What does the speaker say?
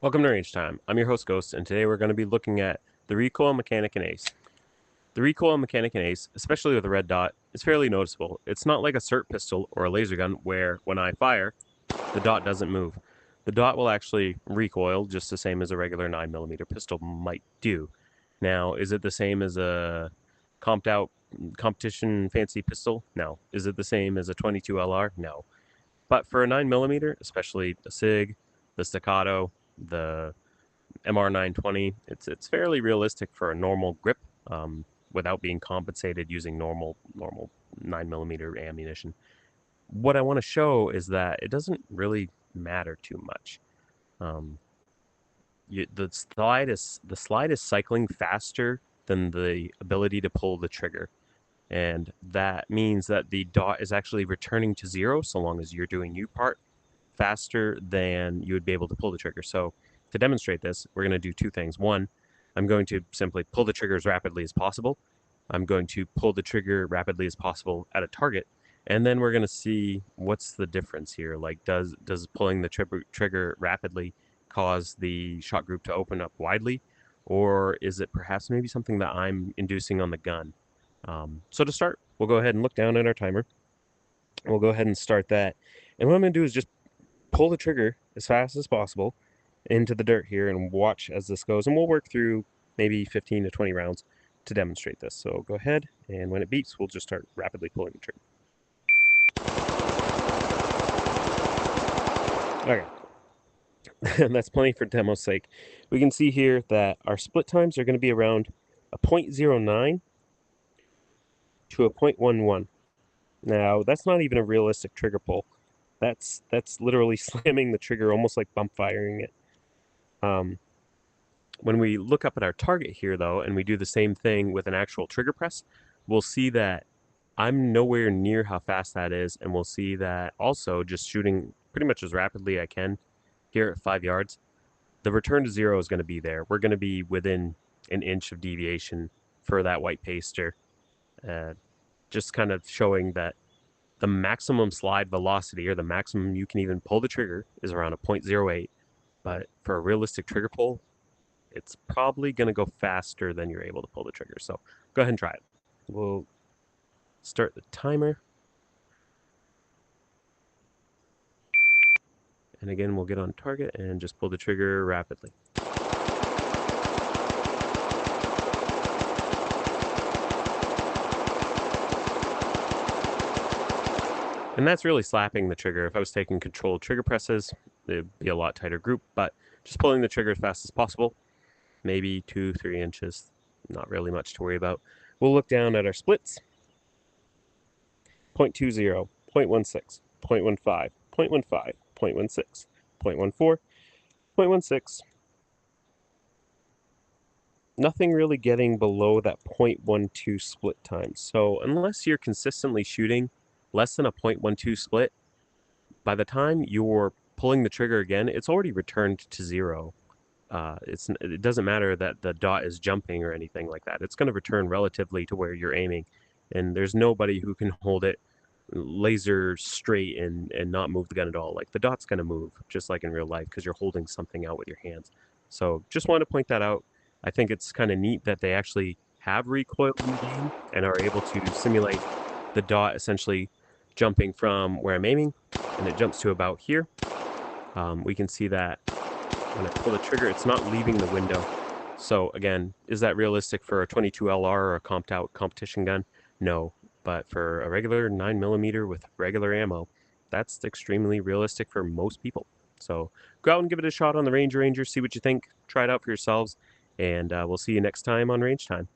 Welcome to Range Time. I'm your host Ghost, and today we're going to be looking at the recoil mechanic in Ace. The recoil mechanic in Ace, especially with a red dot, is fairly noticeable. It's not like a SIRT pistol or a laser gun where when I fire, the dot doesn't move. The dot will actually recoil just the same as a regular 9mm pistol might do. Now, is it the same as a comped out competition fancy pistol? No. Is it the same as a 22 LR? No. But for a 9mm, especially the SIG, the staccato, the MR920, it's fairly realistic for a normal grip without being compensated using normal 9mm ammunition. What I want to show is that it doesn't really matter too much. Um, the slide is cycling faster than the ability to pull the trigger, and that means that the dot is actually returning to zero so long as you're doing your part faster than you would be able to pull the trigger. So to demonstrate this, we're going to do two things. One, I'm going to simply pull the trigger as rapidly as possible. I'm going to pull the trigger rapidly as possible at a target, and then we're going to see what's the difference here. Like, does pulling the trigger rapidly cause the shot group to open up widely, or is it perhaps maybe something that I'm inducing on the gun? So to start, we'll go ahead and look down at our timer. We'll go ahead and start that. And what I'm going to do is just pull the trigger as fast as possible into the dirt here and watch as this goes. And we'll work through maybe 15 to 20 rounds to demonstrate this. So go ahead, and when it beeps, we'll just start rapidly pulling the trigger. Okay. And that's plenty for demo's sake. We can see here that our split times are going to be around a 0.09 to a 0.11. Now, that's not even a realistic trigger pull. That's literally slamming the trigger, almost like bump firing it. When we look up at our target here, though, and we do the same thing with an actual trigger press, we'll see that I'm nowhere near how fast that is, and we'll see that also just shooting pretty much as rapidly I can here at 5 yards, the return to zero is going to be there. We're going to be within an inch of deviation for that white paster, just kind of showing that the maximum slide velocity, or the maximum you can even pull the trigger, is around a 0.08. But for a realistic trigger pull, it's probably going to go faster than you're able to pull the trigger. So go ahead and try it. We'll start the timer. And again, we'll get on target and just pull the trigger rapidly. And that's really slapping the trigger. If I was taking controlled trigger presses, it'd be a lot tighter group, but just pulling the trigger as fast as possible, maybe 2-3 inches, not really much to worry about. We'll look down at our splits. 0.20, 0.16, 0.15, 0.15, 0.16, 0.14, 0.16. Nothing really getting below that 0.12 split time. So unless you're consistently shooting less than a 0.12 split, by the time you're pulling the trigger again, it's already returned to zero. It doesn't matter that the dot is jumping or anything like that. It's going to return relatively to where you're aiming, and there's nobody who can hold it laser straight and not move the gun at all. Like, the dot's going to move just like in real life because you're holding something out with your hands. So just wanted to point that out. I think it's kind of neat that they actually have recoil in the game and are able to simulate the dot essentially jumping from where I'm aiming, and it jumps to about here. We can see that when I pull the trigger, it's not leaving the window. So again, is that realistic for a 22 LR or a comped out competition gun? No, but for a regular 9mm with regular ammo, that's extremely realistic for most people. So go out and give it a shot on the Ranger, see what you think, try it out for yourselves, and we'll see you next time on Range Time.